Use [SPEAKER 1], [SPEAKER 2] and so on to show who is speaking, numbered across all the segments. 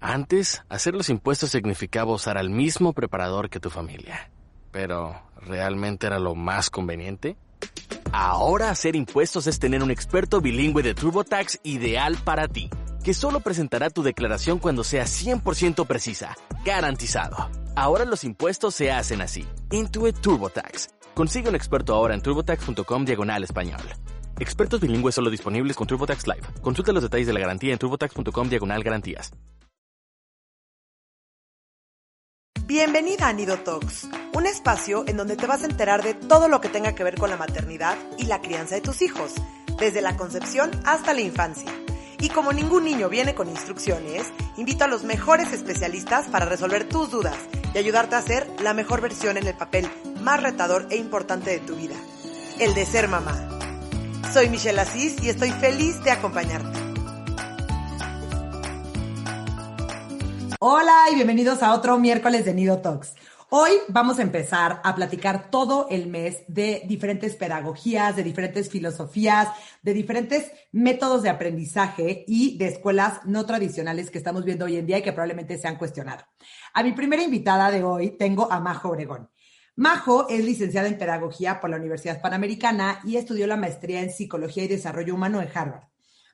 [SPEAKER 1] Antes, hacer los impuestos significaba usar al mismo preparador que tu familia. Pero, ¿realmente era lo más conveniente? Ahora hacer impuestos es tener un experto bilingüe de TurboTax ideal para ti, que solo presentará tu declaración cuando sea 100% precisa, garantizado. Ahora los impuestos se hacen así. Intuit TurboTax. Consigue un experto ahora en turbotax.com/español. Expertos bilingües solo disponibles con TurboTax Live. Consulta los detalles de la garantía en turbotax.com/garantías.
[SPEAKER 2] Bienvenida a Nido Talks, un espacio en donde te vas a enterar de todo lo que tenga que ver con la maternidad y la crianza de tus hijos, desde la concepción hasta la infancia. Y como ningún niño viene con instrucciones, invito a los mejores especialistas para resolver tus dudas y ayudarte a ser la mejor versión en el papel más retador e importante de tu vida, el de ser mamá. Soy Michelle Asís y estoy feliz de acompañarte. Hola y bienvenidos a otro miércoles de Nido Talks. Hoy vamos a empezar a platicar todo el mes de diferentes pedagogías, de diferentes filosofías, de diferentes métodos de aprendizaje y de escuelas no tradicionales que estamos viendo hoy en día y que probablemente se han cuestionado. A mi primera invitada de hoy tengo a Majo Obregón. Majo es licenciada en Pedagogía por la Universidad Panamericana y estudió la maestría en Psicología y Desarrollo Humano en Harvard.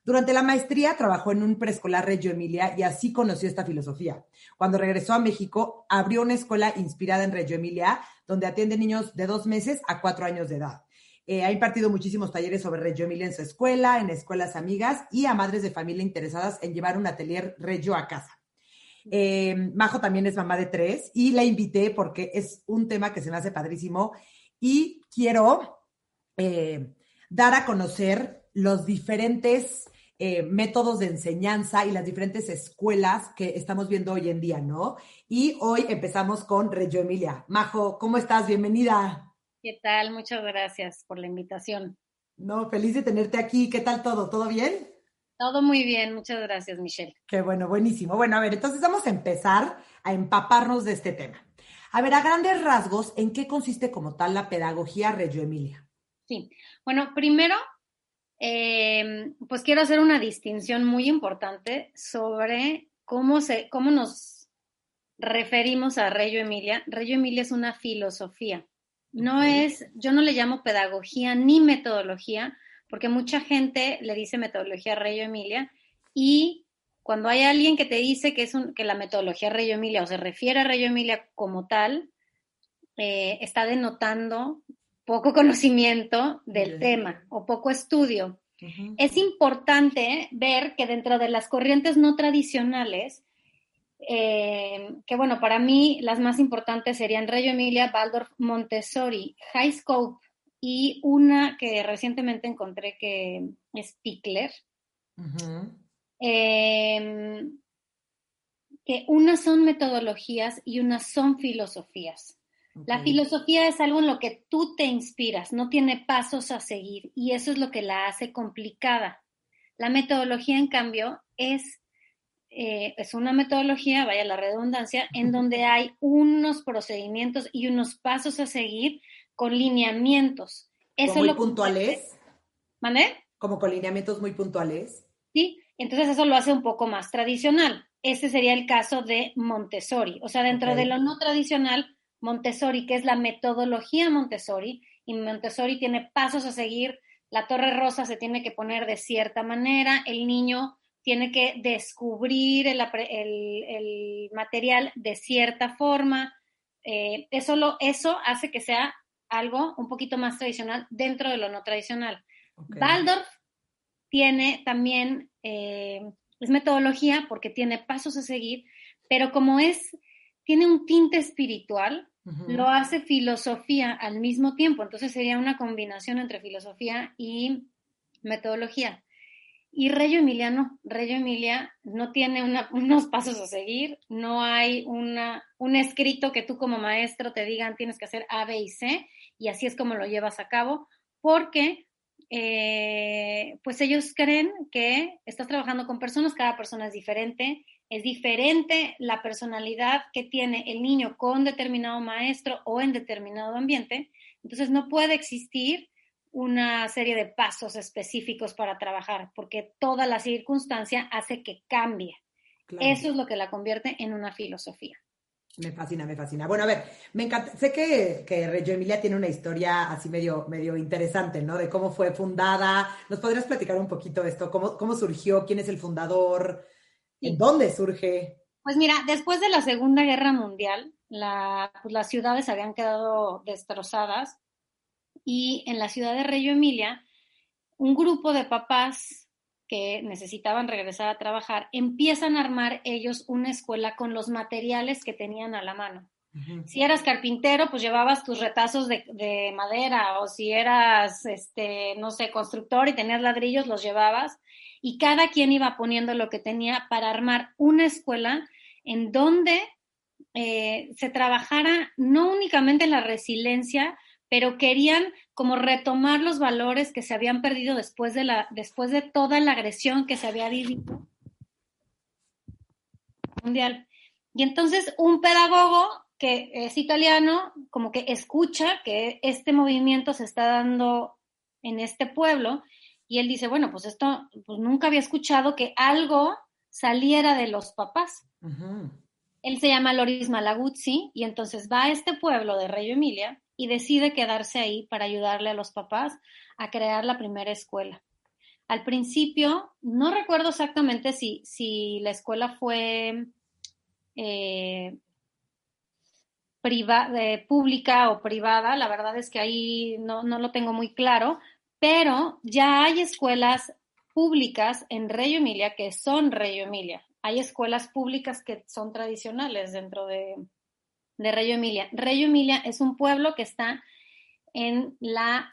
[SPEAKER 2] Durante la maestría trabajó en un preescolar Reggio Emilia y así conoció esta filosofía. Cuando regresó a México, abrió una escuela inspirada en Reggio Emilia, donde atiende niños de 2 meses a 4 años de edad. Ha impartido muchísimos talleres sobre Reggio Emilia en su escuela, en escuelas amigas y a madres de familia interesadas en llevar un atelier Reggio a casa. Majo también es mamá de 3 y la invité porque es un tema que se me hace padrísimo y quiero dar a conocer los diferentes métodos de enseñanza y las diferentes escuelas que estamos viendo hoy en día, ¿no? Y hoy empezamos con Reggio Emilia. Majo, ¿cómo estás? Bienvenida.
[SPEAKER 3] ¿Qué tal? Muchas gracias por la invitación.
[SPEAKER 2] No, feliz de tenerte aquí. ¿Qué tal todo? ¿Todo bien?
[SPEAKER 3] Todo muy bien, muchas gracias, Michelle.
[SPEAKER 2] Qué bueno, buenísimo. Bueno, a ver, entonces vamos a empezar a empaparnos de este tema. A ver, a grandes rasgos, ¿en qué consiste como tal la pedagogía Reggio Emilia?
[SPEAKER 3] Sí, bueno, primero, pues quiero hacer una distinción muy importante sobre cómo nos referimos a Reggio Emilia. Reggio Emilia es una filosofía. Yo no le llamo pedagogía ni metodología, porque mucha gente le dice metodología Reggio Emilia, y cuando hay alguien que te dice que la metodología Reggio Emilia o se refiere a Reggio Emilia como tal, está denotando poco conocimiento del tema o poco estudio. Uh-huh. Es importante ver que dentro de las corrientes no tradicionales, que bueno, para mí las más importantes serían Reggio Emilia, Waldorf, Montessori, High Scope y una que recientemente encontré que es Pikler. Uh-huh. Que unas son metodologías y unas son filosofías. Okay. La filosofía es algo en lo que tú te inspiras, no tiene pasos a seguir y eso es lo que la hace complicada. La metodología, en cambio, es una metodología, vaya la redundancia, en donde hay unos procedimientos y unos pasos a seguir con lineamientos.
[SPEAKER 2] Eso ¿Muy puntuales?
[SPEAKER 3] ¿Mandé?
[SPEAKER 2] ¿Como con lineamientos muy puntuales?
[SPEAKER 3] Sí, entonces eso lo hace un poco más tradicional. Ese sería el caso de Montessori. O sea, dentro de lo no tradicional, Montessori, que es la metodología Montessori, y Montessori tiene pasos a seguir, la torre rosa se tiene que poner de cierta manera, el niño tiene que descubrir el material de cierta forma. Eso hace que sea algo un poquito más tradicional dentro de lo no tradicional. Okay. Waldorf tiene también, es metodología porque tiene pasos a seguir, pero como tiene un tinte espiritual, uh-huh, lo hace filosofía al mismo tiempo, entonces sería una combinación entre filosofía y metodología. Y Reggio Emilia no tiene unos pasos a seguir, no hay un escrito que tú como maestro te digan tienes que hacer A, B y C, y así es como lo llevas a cabo, porque pues ellos creen que estás trabajando con personas, cada persona es diferente la personalidad que tiene el niño con determinado maestro o en determinado ambiente, entonces no puede existir una serie de pasos específicos para trabajar, porque toda la circunstancia hace que cambie.
[SPEAKER 2] Claro.
[SPEAKER 3] Eso es lo que la convierte en una filosofía.
[SPEAKER 2] Me fascina, me fascina. Bueno, a ver, me encanta. Sé que Reggio Emilia tiene una historia así medio interesante, ¿no? De cómo fue fundada. ¿Nos podrías platicar un poquito de esto? ¿Cómo surgió? ¿Quién es el fundador? ¿En
[SPEAKER 3] Sí.
[SPEAKER 2] dónde surge?
[SPEAKER 3] Pues mira, después de la Segunda Guerra Mundial, las ciudades habían quedado destrozadas y en la ciudad de Reggio Emilia, un grupo de papás que necesitaban regresar a trabajar empiezan a armar ellos una escuela con los materiales que tenían a la mano.
[SPEAKER 2] Uh-huh.
[SPEAKER 3] Si eras carpintero, pues llevabas tus retazos de madera, o si eras, no sé, constructor y tenías ladrillos, los llevabas, y cada quien iba poniendo lo que tenía para armar una escuela en donde se trabajara no únicamente en la resiliencia, pero querían como retomar los valores que se habían perdido después de toda la agresión que se había vivido mundial. Y entonces un pedagogo que es italiano, como que escucha que este movimiento se está dando en este pueblo, y él dice, bueno, pues esto, pues nunca había escuchado que algo saliera de los papás.
[SPEAKER 2] Uh-huh.
[SPEAKER 3] Él se llama Loris Malaguzzi, y entonces va a este pueblo de Reggio Emilia y decide quedarse ahí para ayudarle a los papás a crear la primera escuela. Al principio, no recuerdo exactamente si la escuela fue pública o privada, la verdad es que ahí no lo tengo muy claro, pero ya hay escuelas públicas en Reggio Emilia que son Reggio Emilia. Hay escuelas públicas que son tradicionales dentro de Reggio Emilia. Reggio Emilia es un pueblo que está en la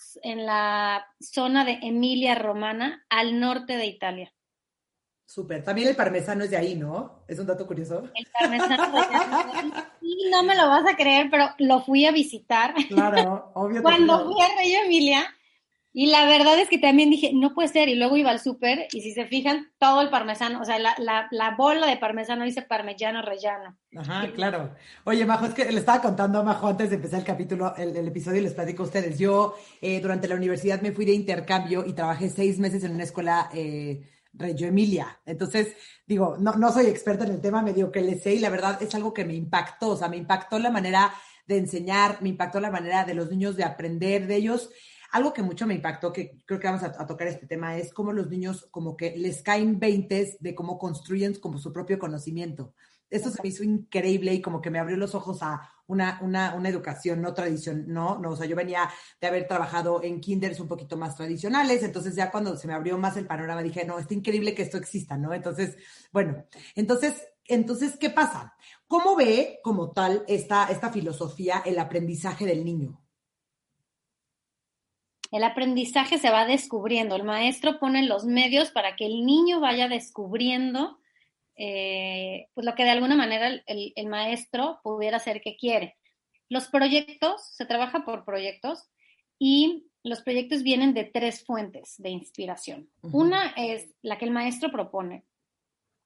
[SPEAKER 3] zona de Emilia Romana, al norte de Italia.
[SPEAKER 2] Súper. También el parmesano es de ahí, ¿no? Es un dato curioso.
[SPEAKER 3] El parmesano de ahí, sí, no me lo vas a creer, pero lo fui a visitar.
[SPEAKER 2] Claro, obvio.
[SPEAKER 3] Cuando fui a Reggio Emilia, y la verdad es que también dije, no puede ser, y luego iba al súper, y si se fijan, todo el parmesano, o sea, la bola de parmesano dice parmigiano reggiano.
[SPEAKER 2] Ajá, claro. Oye, Majo, es que le estaba contando a Majo antes de empezar el capítulo, el episodio, y les platico a ustedes. Yo, durante la universidad me fui de intercambio y trabajé 6 meses en una escuela Reggio Emilia. Entonces, digo, no soy experta en el tema, medio que le sé, y la verdad es algo que me impactó. O sea, me impactó la manera de enseñar, me impactó la manera de los niños de aprender de ellos. Algo que mucho me impactó, que creo que vamos a tocar este tema, es cómo los niños como que les caen veintes de cómo construyen como su propio conocimiento. Eso se me hizo increíble y como que me abrió los ojos a una educación no tradicional, no, o sea, yo venía de haber trabajado en kinders un poquito más tradicionales, entonces ya cuando se me abrió más el panorama dije, no, está increíble que esto exista, ¿no? Entonces, bueno, entonces, ¿qué pasa? ¿Cómo ve como tal esta filosofía el aprendizaje del niño?
[SPEAKER 3] El aprendizaje se va descubriendo. El maestro pone los medios para que el niño vaya descubriendo pues lo que de alguna manera el maestro pudiera hacer que quiere. Los proyectos, se trabaja por proyectos, y los proyectos vienen de 3 fuentes de inspiración. Uh-huh. Una es la que el maestro propone.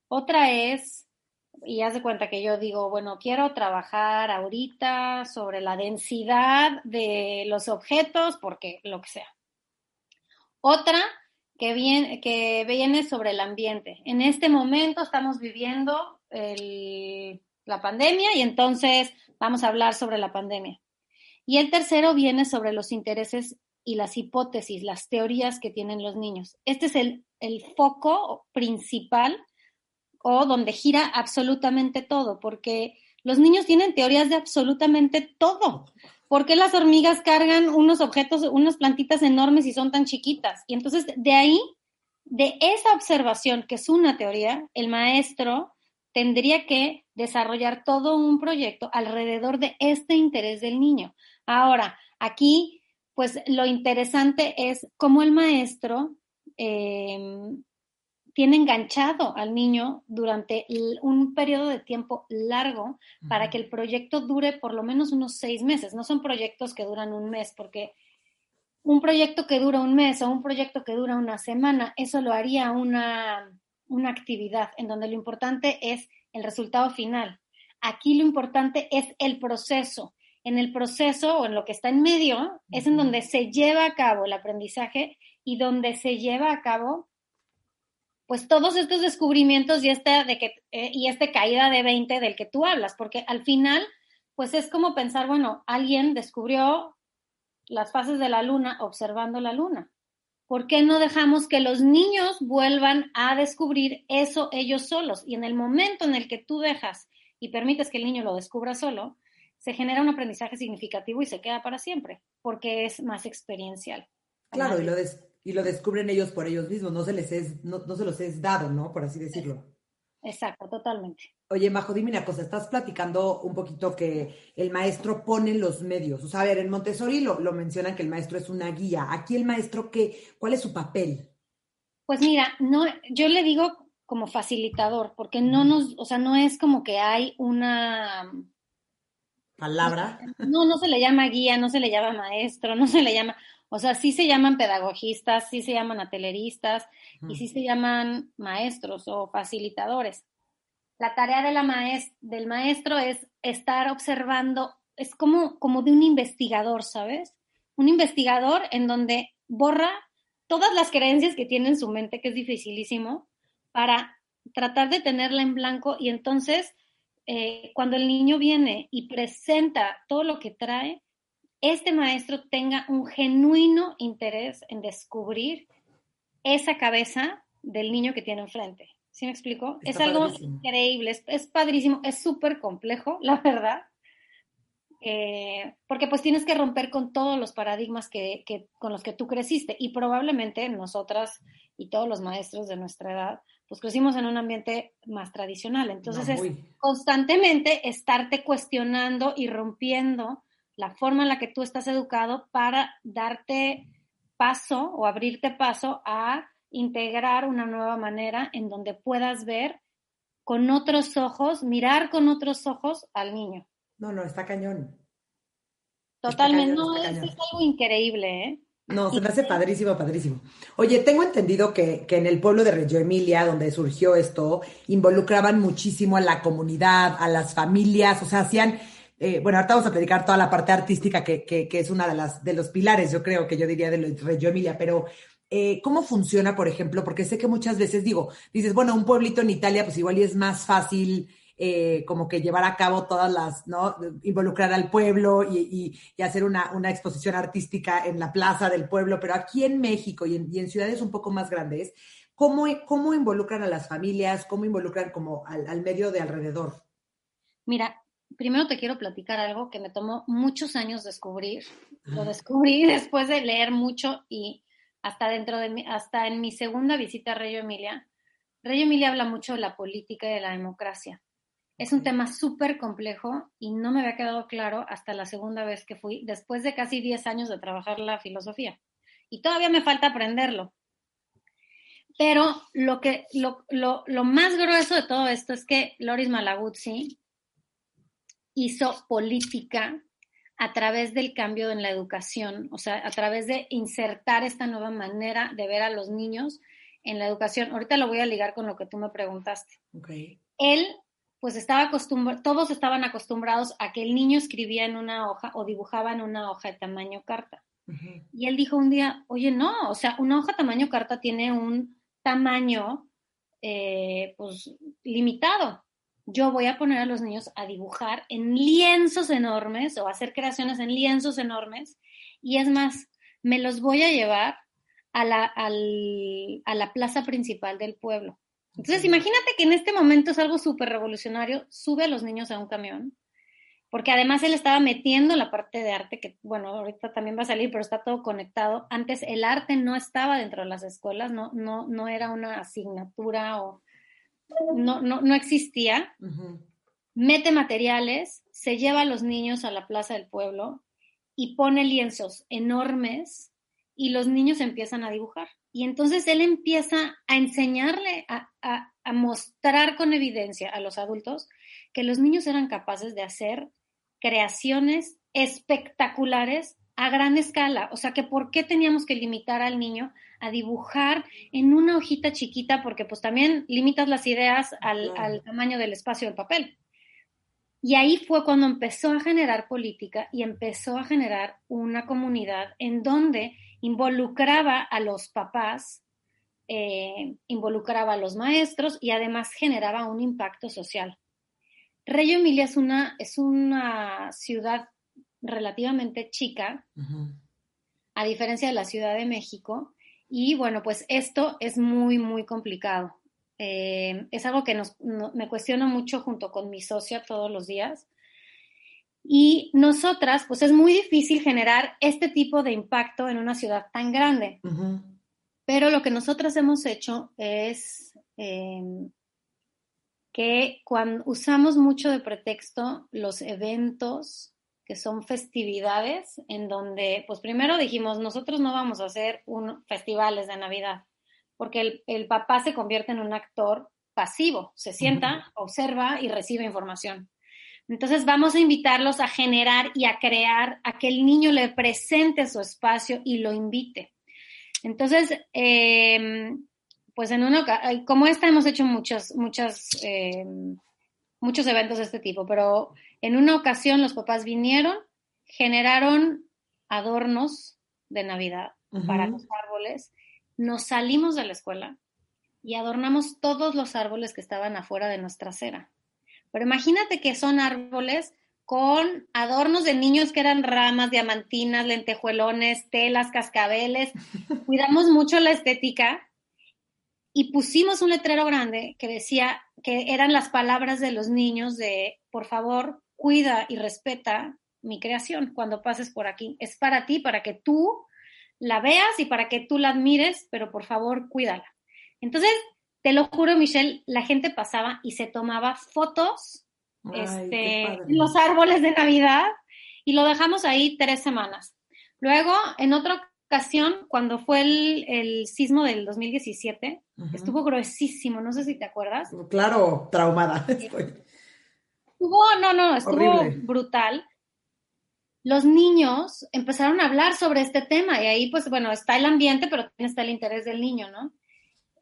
[SPEAKER 3] Otra es, y haz de cuenta que yo digo, bueno, quiero trabajar ahorita sobre la densidad de los objetos, porque lo que sea. Otra que viene sobre el ambiente. En este momento estamos viviendo la pandemia, y entonces vamos a hablar sobre la pandemia. Y el tercero viene sobre los intereses y las hipótesis, las teorías que tienen los niños. Este es el foco principal, o donde gira absolutamente todo, porque los niños tienen teorías de absolutamente todo. ¿Por qué las hormigas cargan unos objetos, unas plantitas enormes y son tan chiquitas? Y entonces de ahí, de esa observación, que es una teoría, el maestro tendría que desarrollar todo un proyecto alrededor de este interés del niño. Ahora, aquí, pues lo interesante es cómo el maestro tiene enganchado al niño durante un periodo de tiempo largo para que el proyecto dure por lo menos unos 6 meses. No son proyectos que duran un mes, porque un proyecto que dura un mes o un proyecto que dura una semana, eso lo haría una actividad en donde lo importante es el resultado final. Aquí lo importante es el proceso. En el proceso, o en lo que está en medio, es en donde se lleva a cabo el aprendizaje y donde se lleva a cabo pues todos estos descubrimientos y esta caída de 20 del que tú hablas, porque al final, pues es como pensar, bueno, alguien descubrió las fases de la luna observando la luna. ¿Por qué no dejamos que los niños vuelvan a descubrir eso ellos solos? Y en el momento en el que tú dejas y permites que el niño lo descubra solo, se genera un aprendizaje significativo y se queda para siempre, porque es más experiencial.
[SPEAKER 2] Claro, y lo descubren ellos por ellos mismos, no se los es dado, ¿no? Por así decirlo.
[SPEAKER 3] Exacto, totalmente.
[SPEAKER 2] Oye, Majo, dime una cosa, estás platicando un poquito que el maestro pone los medios. O sea, a ver, en Montessori lo mencionan que el maestro es una guía. Aquí el maestro, ¿cuál es su papel?
[SPEAKER 3] Pues mira, no, yo le digo como facilitador, porque o sea, no es como que hay una
[SPEAKER 2] Palabra.
[SPEAKER 3] no se le llama guía, no se le llama maestro, no se le llama, o sea, sí se llaman pedagogistas, sí se llaman ateleristas y sí se llaman maestros o facilitadores. La tarea del maestro es estar observando, es como de un investigador, ¿sabes? Un investigador en donde borra todas las creencias que tiene en su mente, que es dificilísimo, para tratar de tenerla en blanco y entonces cuando el niño viene y presenta todo lo que trae, este maestro tenga un genuino interés en descubrir esa cabeza del niño que tiene enfrente. ¿Sí me explico?
[SPEAKER 2] Está
[SPEAKER 3] Es algo
[SPEAKER 2] padrísimo.
[SPEAKER 3] increíble, es padrísimo, es súper complejo, la verdad, porque pues tienes que romper con todos los paradigmas con los que tú creciste y probablemente nosotras y todos los maestros de nuestra edad pues crecimos en un ambiente más tradicional. Entonces
[SPEAKER 2] No,
[SPEAKER 3] es
[SPEAKER 2] muy.
[SPEAKER 3] constantemente estarte cuestionando y rompiendo la forma en la que tú estás educado para darte paso o abrirte paso a integrar una nueva manera en donde puedas ver con otros ojos, mirar con otros ojos al niño.
[SPEAKER 2] No, no, está cañón. Está
[SPEAKER 3] Totalmente,
[SPEAKER 2] cañón,
[SPEAKER 3] no,
[SPEAKER 2] está
[SPEAKER 3] es
[SPEAKER 2] cañón.
[SPEAKER 3] algo increíble, ¿eh?
[SPEAKER 2] No, se
[SPEAKER 3] Y
[SPEAKER 2] me hace padrísimo, padrísimo. Oye, tengo entendido que en el pueblo de Reggio Emilia, donde surgió esto, involucraban muchísimo a la comunidad, a las familias, o sea, hacían, bueno, ahorita vamos a platicar toda la parte artística que es una de los pilares, yo creo que yo diría de Reggio Emilia, pero ¿cómo funciona, por ejemplo? Porque sé que muchas veces dices, bueno, un pueblito en Italia, pues igual y es más fácil como que llevar a cabo todas ¿no? Involucrar al pueblo y hacer una exposición artística en la plaza del pueblo, pero aquí en México y en ciudades un poco más grandes, ¿cómo involucran a las familias? ¿Cómo involucran como al medio de alrededor?
[SPEAKER 3] mira, primero te quiero platicar algo que me tomó muchos años descubrir. Lo descubrí después de leer mucho y hasta en mi segunda visita a Reggio Emilia. Reggio Emilia habla mucho de la política y de la democracia. Es un tema súper complejo y no me había quedado claro hasta la segunda vez que fui, después de casi 10 años de trabajar la filosofía. Y todavía me falta aprenderlo. Pero lo más grueso de todo esto es que Loris Malaguzzi hizo política a través del cambio en la educación, o sea, a través de insertar esta nueva manera de ver a los niños en la educación. Ahorita lo voy a ligar con lo que tú me preguntaste.
[SPEAKER 2] Okay.
[SPEAKER 3] Él, pues todos estaban acostumbrados a que el niño escribía en una hoja o dibujaba en una hoja de tamaño carta. Uh-huh. Y él dijo un día, oye, no, o sea, una hoja tamaño carta tiene un tamaño, pues, limitado. Yo voy a poner a los niños a dibujar en lienzos enormes o a hacer creaciones en lienzos enormes y es más, me los voy a llevar a la plaza principal del pueblo. Entonces, imagínate que en este momento es algo súper revolucionario, sube a los niños a un camión, porque además él estaba metiendo la parte de arte, que bueno, ahorita también va a salir, pero está todo conectado. Antes el arte no estaba dentro de las escuelas, no era una asignatura o no existía. Uh-huh. Mete materiales, se lleva a los niños a la plaza del pueblo y pone lienzos enormes y los niños empiezan a dibujar. Y entonces él empieza a enseñarle, a mostrar con evidencia a los adultos que los niños eran capaces de hacer creaciones espectaculares a gran escala. O sea, que por qué teníamos que limitar al niño a dibujar en una hojita chiquita, porque pues también limitas las ideas al tamaño del espacio del papel. Y ahí fue cuando empezó a generar política y empezó a generar una comunidad en donde involucraba a los papás involucraba a los maestros y además generaba un impacto social. Reggio Emilia es una ciudad relativamente chica, a diferencia de la Ciudad de México, y bueno, pues esto es muy, muy complicado. Es algo que me cuestiono mucho junto con mi socia todos los días. Y nosotras, pues es muy difícil generar este tipo de impacto en una ciudad tan grande. Pero lo que nosotras hemos hecho es que cuando usamos mucho de pretexto los eventos que son festividades, en donde, pues primero dijimos, nosotros no vamos a hacer festivales de Navidad, porque el papá se convierte en un actor pasivo, se sienta, observa y recibe información. Entonces vamos a invitarlos a generar y a crear, a que el niño le presente su espacio y lo invite. Entonces, pues como esta hemos hecho muchos eventos de este tipo, pero en una ocasión los papás vinieron, generaron adornos de Navidad para los árboles, nos salimos de la escuela y adornamos todos los árboles que estaban afuera de nuestra acera. Pero imagínate que son árboles con adornos de niños que eran ramas, diamantinas, lentejuelones, telas, cascabeles. Cuidamos mucho la estética y pusimos un letrero grande que decía que eran las palabras de los niños de, por favor, cuida y respeta mi creación cuando pases por aquí. Es para ti, para que tú la veas y para que tú la admires, pero por favor, cuídala. Entonces, te lo juro, Michelle, la gente pasaba y se tomaba fotos en los árboles de Navidad y lo dejamos ahí 3 semanas. Luego, en otra ocasión, cuando fue el sismo del 2017, estuvo gruesísimo, no sé si te acuerdas.
[SPEAKER 2] Claro, traumada estoy.
[SPEAKER 3] Estuvo horrible. Brutal. Los niños empezaron a hablar sobre este tema y ahí, pues, bueno, está el ambiente, pero también está el interés del niño, ¿no?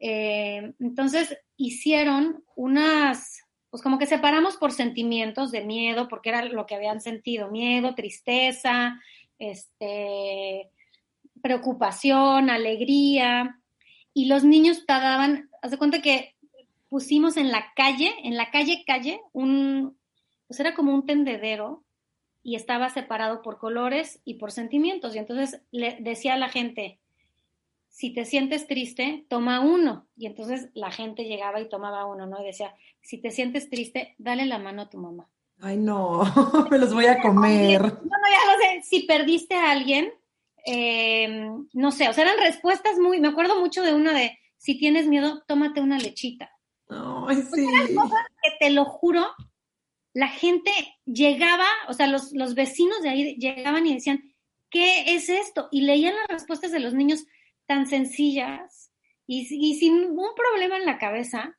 [SPEAKER 3] Entonces hicieron pues como que separamos por sentimientos de miedo, porque era lo que habían sentido, miedo, tristeza, preocupación, alegría, y los niños daban, haz de cuenta que pusimos en la calle, pues era como un tendedero, y estaba separado por colores y por sentimientos, y entonces le decía a la gente, si te sientes triste, toma uno. Y entonces la gente llegaba y tomaba uno, ¿no? Y decía, si te sientes triste, dale la mano a tu mamá.
[SPEAKER 2] Ay, no, me los voy a comer.
[SPEAKER 3] No, ya lo sé. Si perdiste a alguien, no sé, o sea, eran respuestas me acuerdo mucho de una de, si tienes miedo, tómate una lechita.
[SPEAKER 2] Ay, sí.
[SPEAKER 3] Eran cosas que te lo juro, la gente llegaba, o sea, los vecinos de ahí llegaban y decían, ¿qué es esto? Y leían las respuestas de los niños tan sencillas y sin un problema en la cabeza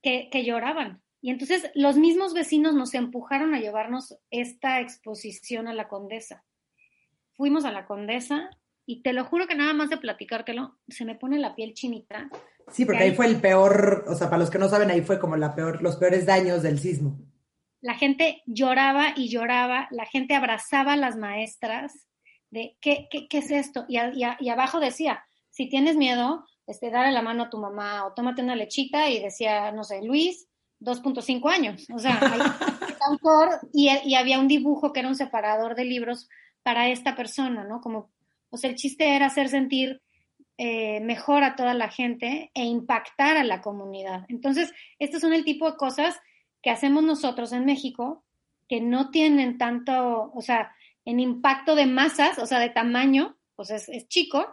[SPEAKER 3] que lloraban. Y entonces los mismos vecinos nos empujaron a llevarnos esta exposición a la Condesa. Fuimos a la Condesa y te lo juro que nada más de platicártelo, se me pone la piel chinita.
[SPEAKER 2] Sí, porque ahí fue el peor, o sea, para los que no saben, ahí fue como los peores daños del sismo.
[SPEAKER 3] La gente lloraba y lloraba, la gente abrazaba a las maestras, de ¿qué es esto? Y abajo decía, si tienes miedo, dale la mano a tu mamá o tómate una lechita, y decía, no sé, Luis, 2.5 años. O sea, hay autor y había un dibujo que era un separador de libros para esta persona, ¿no? Como, o sea, el chiste era hacer sentir mejor a toda la gente e impactar a la comunidad. Entonces, estos son el tipo de cosas que hacemos nosotros en México, que no tienen tanto, o sea, en impacto de masas, o sea, de tamaño, pues es chico,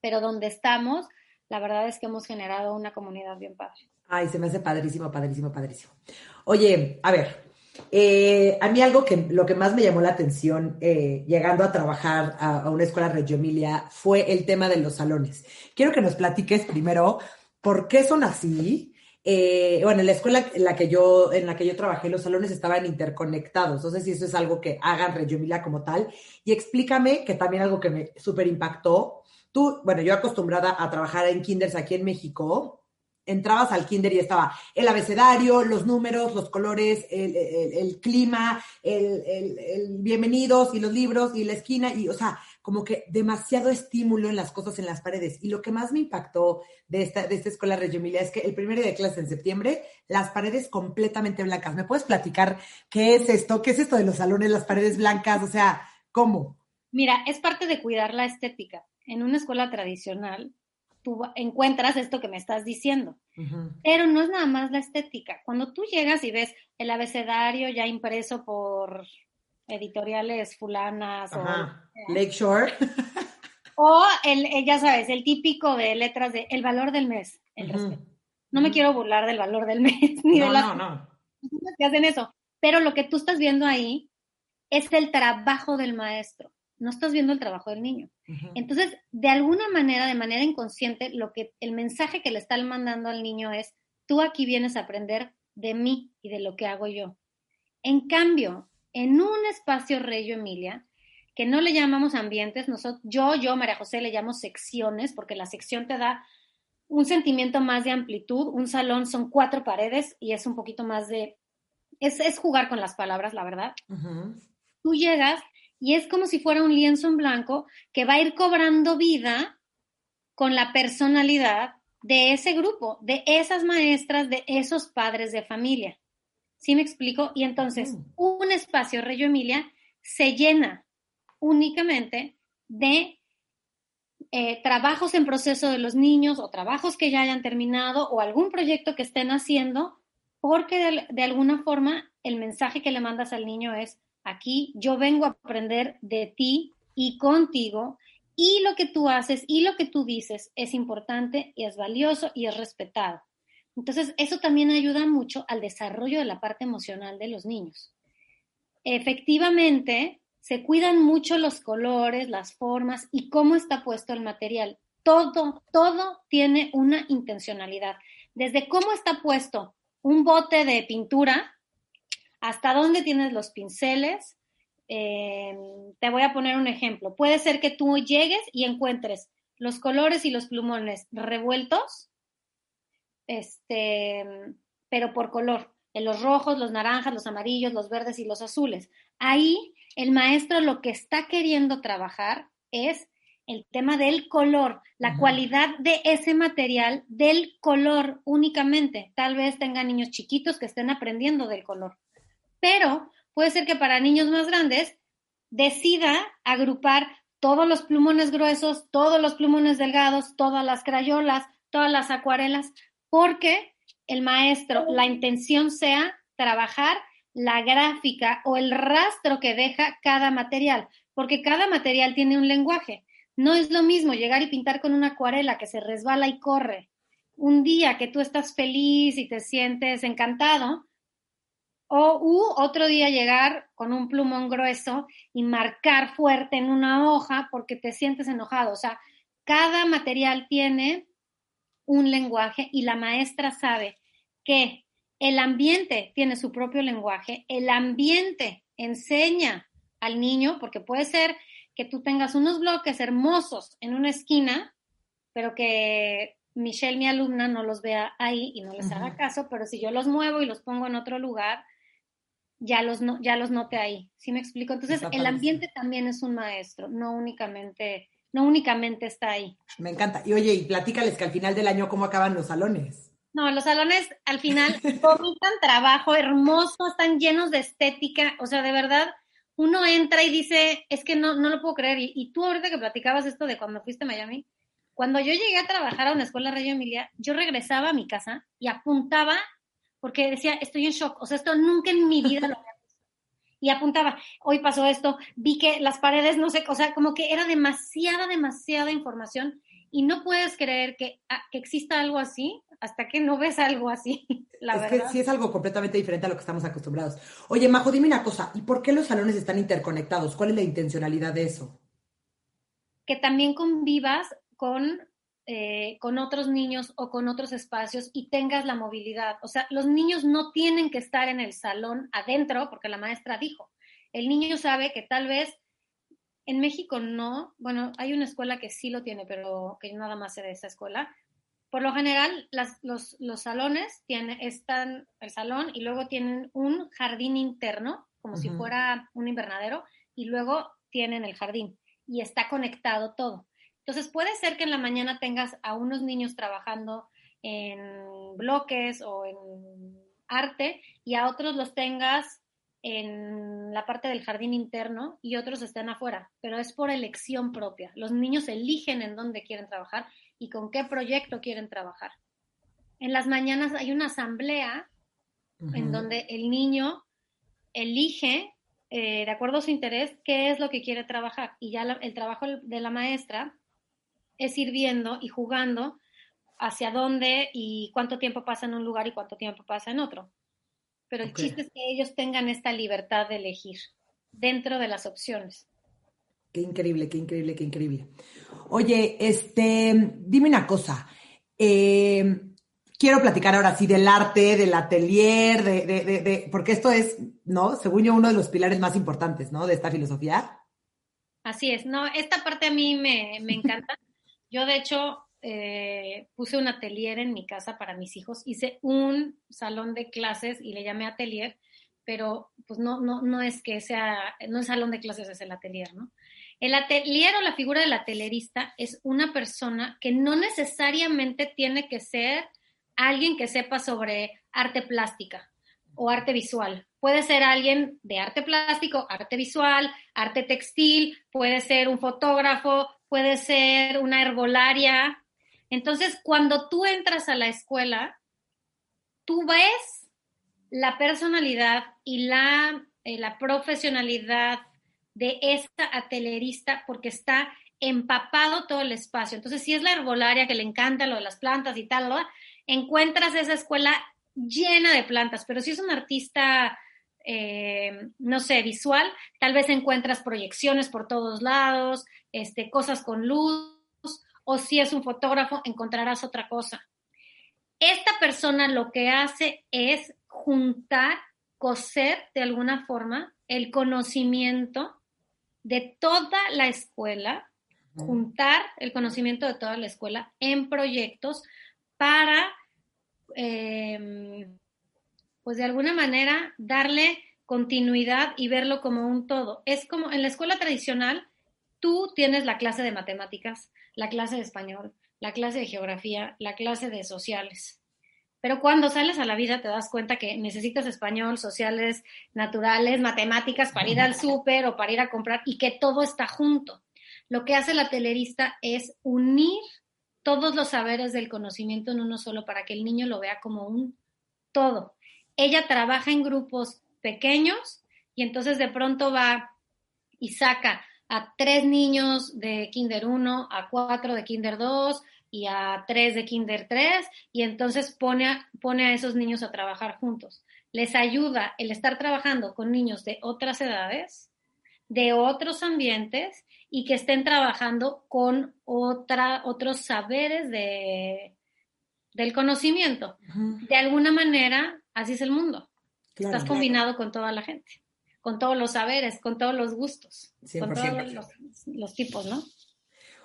[SPEAKER 3] pero donde estamos, la verdad es que hemos generado una comunidad bien padre.
[SPEAKER 2] Ay, se me hace padrísimo, padrísimo, padrísimo. Oye, a ver, a mí lo que más me llamó la atención llegando a trabajar a una escuela Reggio Emilia fue el tema de los salones. Quiero que nos platiques primero por qué son así. Bueno, en la escuela en la que yo trabajé, los salones estaban interconectados. No sé si eso es algo que hagan Reggio Emilia como tal. Y explícame, que también algo que me súper impactó. Yo acostumbrada a trabajar en kinders aquí en México, entrabas al kinder y estaba el abecedario, los números, los colores, el clima, el bienvenidos y los libros y la esquina. Y, o sea, como que demasiado estímulo en las cosas en las paredes. Y lo que más me impactó de esta escuela Reggio Emilia es que el primer día de clase en septiembre, las paredes completamente blancas. ¿Me puedes platicar qué es esto? ¿Qué es esto de los salones, las paredes blancas? O sea, ¿cómo?
[SPEAKER 3] Mira, es parte de cuidar la estética. En una escuela tradicional, tú encuentras esto que me estás diciendo.
[SPEAKER 2] Uh-huh.
[SPEAKER 3] Pero no es nada más la estética. Cuando tú llegas y ves el abecedario ya impreso por editoriales fulanas
[SPEAKER 2] Ajá. Lakeshore.
[SPEAKER 3] o ya sabes, el típico de letras de el valor del mes, el respeto. No me quiero burlar del valor del mes, ni de las personas que hacen eso. Pero lo que tú estás viendo ahí es el trabajo del maestro. No estás viendo el trabajo del niño. Entonces, de alguna manera, de manera inconsciente, el mensaje que le están mandando al niño es, tú aquí vienes a aprender de mí y de lo que hago yo. En cambio, en un espacio Reggio Emilia, que no le llamamos ambientes, yo, María José, le llamo secciones, porque la sección te da un sentimiento más de amplitud. Un salón son 4 paredes y es un poquito más de... Es jugar con las palabras, la verdad. Uh-huh. Tú llegas y es como si fuera un lienzo en blanco que va a ir cobrando vida con la personalidad de ese grupo, de esas maestras, de esos padres de familia. ¿Sí me explico? Y entonces, un espacio Reggio Emilia se llena únicamente de trabajos en proceso de los niños o trabajos que ya hayan terminado o algún proyecto que estén haciendo, porque de alguna forma el mensaje que le mandas al niño es: aquí yo vengo a aprender de ti y contigo, y lo que tú haces y lo que tú dices es importante y es valioso y es respetado. Entonces, eso también ayuda mucho al desarrollo de la parte emocional de los niños. Efectivamente, se cuidan mucho los colores, las formas y cómo está puesto el material. Todo tiene una intencionalidad. Desde cómo está puesto un bote de pintura, hasta dónde tienes los pinceles. Te voy a poner un ejemplo. Puede ser que tú llegues y encuentres los colores y los plumones revueltos, pero por color. En los rojos, los naranjas, los amarillos, los verdes y los azules. Ahí el maestro lo que está queriendo trabajar es el tema del color, la cualidad de ese material, del color únicamente. Tal vez tengan niños chiquitos que estén aprendiendo del color. Pero puede ser que para niños más grandes decida agrupar todos los plumones gruesos, todos los plumones delgados, todas las crayolas, todas las acuarelas, porque el maestro, la intención sea trabajar la gráfica o el rastro que deja cada material, porque cada material tiene un lenguaje. No es lo mismo llegar y pintar con una acuarela que se resbala y corre un día que tú estás feliz y te sientes encantado, o otro día llegar con un plumón grueso y marcar fuerte en una hoja porque te sientes enojado. O sea, cada material tiene un lenguaje y la maestra sabe que el ambiente tiene su propio lenguaje, el ambiente enseña al niño, porque puede ser que tú tengas unos bloques hermosos en una esquina, pero que Michelle, mi alumna, no los vea ahí y no les haga caso, pero si yo los muevo y los pongo en otro lugar, ya los note ahí. ¿Sí me explico? Entonces, el ambiente también es un maestro, no únicamente está ahí.
[SPEAKER 2] Me encanta. Y oye, y platícales que al final del año, ¿cómo acaban los salones?
[SPEAKER 3] No, los salones al final vomitan trabajo hermoso, están llenos de estética, o sea, de verdad, uno entra y dice, es que no lo puedo creer. Y tú ahorita que platicabas esto de cuando fuiste a Miami, cuando yo llegué a trabajar a una escuela Reggio Emilia, yo regresaba a mi casa y apuntaba, porque decía, estoy en shock, o sea, esto nunca en mi vida lo había visto. Y apuntaba, hoy pasó esto, vi que las paredes, no sé, o sea, como que era demasiada información, y no puedes creer que exista algo así hasta que no ves algo así, la verdad.
[SPEAKER 2] Es que sí es algo completamente diferente a lo que estamos acostumbrados. Oye, Majo, dime una cosa, ¿y por qué los salones están interconectados? ¿Cuál es la intencionalidad de eso?
[SPEAKER 3] Que también convivas con otros niños o con otros espacios y tengas la movilidad. O sea, los niños no tienen que estar en el salón adentro, porque la maestra dijo. El niño sabe que tal vez en México no, bueno, hay una escuela que sí lo tiene, pero que nada más sé de esa escuela. Por lo general, los salones están el salón y luego tienen un jardín interno, como si fuera un invernadero, y luego tienen el jardín. y está conectado todo. Entonces puede ser que en la mañana tengas a unos niños trabajando en bloques o en arte y a otros los tengas en la parte del jardín interno y otros estén afuera, pero es por elección propia. Los niños eligen en dónde quieren trabajar y con qué proyecto quieren trabajar. En las mañanas hay una asamblea en donde el niño elige, de acuerdo a su interés, qué es lo que quiere trabajar. Y ya el trabajo de la maestra es ir viendo y jugando hacia dónde y cuánto tiempo pasa en un lugar y cuánto tiempo pasa en otro. Pero el chiste es que ellos tengan esta libertad de elegir dentro de las opciones.
[SPEAKER 2] Qué increíble, qué increíble, qué increíble. Oye, dime una cosa. Quiero platicar ahora sí del arte, del atelier, porque esto es, ¿no? Según yo, uno de los pilares más importantes, ¿no? De esta filosofía.
[SPEAKER 3] Así es. No, esta parte a mí me encanta. Yo, de hecho, puse un atelier en mi casa para mis hijos. Hice un salón de clases y le llamé atelier, pero pues no es que sea, no es salón de clases, es el atelier, ¿no? El atelier o la figura del atelierista es una persona que no necesariamente tiene que ser alguien que sepa sobre arte plástica o arte visual. Puede ser alguien de arte plástico, arte visual, arte textil, puede ser un fotógrafo, puede ser una herbolaria. Entonces, cuando tú entras a la escuela, tú ves la personalidad y la profesionalidad de esta atelierista porque está empapado todo el espacio. Entonces, si es la herbolaria que le encanta lo de las plantas y tal, ¿no? Encuentras esa escuela llena de plantas, pero si es un artista, no sé, visual, tal vez encuentras proyecciones por todos lados, cosas con luz, o si es un fotógrafo, encontrarás otra cosa. Esta persona lo que hace es juntar, coser de alguna forma el conocimiento de toda la escuela, juntar el conocimiento de toda la escuela en proyectos para, pues de alguna manera, darle continuidad y verlo como un todo. Es como en la escuela tradicional, tú tienes la clase de matemáticas, la clase de español, la clase de geografía, la clase de sociales. Pero cuando sales a la vida te das cuenta que necesitas español, sociales, naturales, matemáticas para ir al súper o para ir a comprar y que todo está junto. Lo que hace la atelierista es unir todos los saberes del conocimiento en uno solo para que el niño lo vea como un todo. Ella trabaja en grupos pequeños y entonces de pronto va y saca a 3 niños de Kinder 1, a 4 de Kinder 2 y a 3 de Kinder 3 y entonces pone a esos niños a trabajar juntos. Les ayuda el estar trabajando con niños de otras edades, de otros ambientes y que estén trabajando con otros saberes del conocimiento. De alguna manera, así es el mundo. Claro, estás combinado con toda la gente, con todos los saberes, con todos los gustos, 100%. Con todos los tipos, ¿no?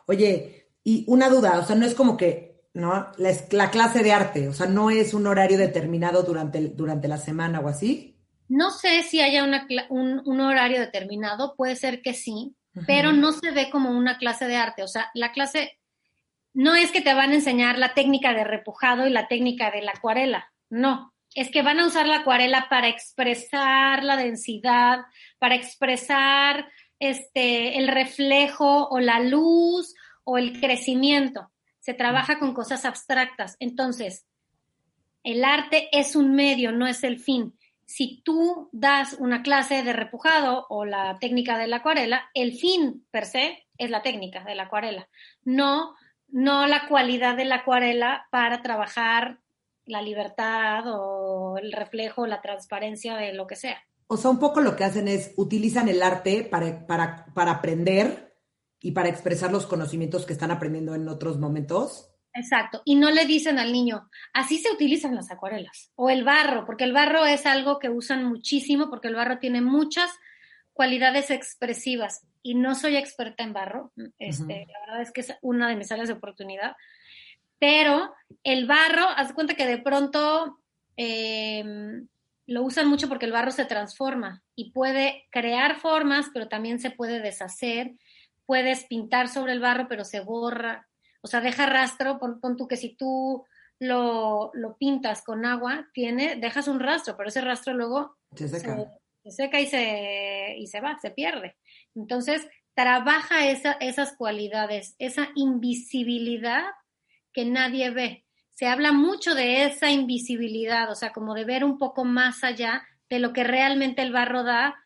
[SPEAKER 2] Oye, y una duda, o sea, no es como que, ¿no? La clase de arte, o sea, no es un horario determinado durante la semana o así.
[SPEAKER 3] No sé si haya un horario determinado, puede ser que sí, pero no se ve como una clase de arte. O sea, la clase no es que te van a enseñar la técnica de repujado y la técnica de la acuarela, no. Es que van a usar la acuarela para expresar la densidad, para expresar el reflejo o la luz o el crecimiento. Se trabaja con cosas abstractas. Entonces, el arte es un medio, no es el fin. Si tú das una clase de repujado o la técnica de la acuarela, el fin per se es la técnica de la acuarela, no la cualidad de la acuarela para trabajar la libertad o el reflejo, la transparencia de lo que sea.
[SPEAKER 2] O sea, un poco lo que hacen es utilizan el arte para aprender y para expresar los conocimientos que están aprendiendo en otros momentos.
[SPEAKER 3] Exacto, y no le dicen al niño, así se utilizan las acuarelas, o el barro, porque el barro es algo que usan muchísimo, porque el barro tiene muchas cualidades expresivas, y no soy experta en barro, la verdad es que es una de mis áreas de oportunidad, pero el barro, haz de cuenta que de pronto lo usan mucho porque el barro se transforma, y puede crear formas, pero también se puede deshacer, puedes pintar sobre el barro, pero se borra, o sea, deja rastro. Pon tú que si tú lo pintas con agua, dejas un rastro, pero ese rastro luego
[SPEAKER 2] Se seca.
[SPEAKER 3] se seca y se va, se pierde. Entonces, trabaja esas cualidades, esa invisibilidad que nadie ve. Se habla mucho de esa invisibilidad, o sea, como de ver un poco más allá de lo que realmente el barro da.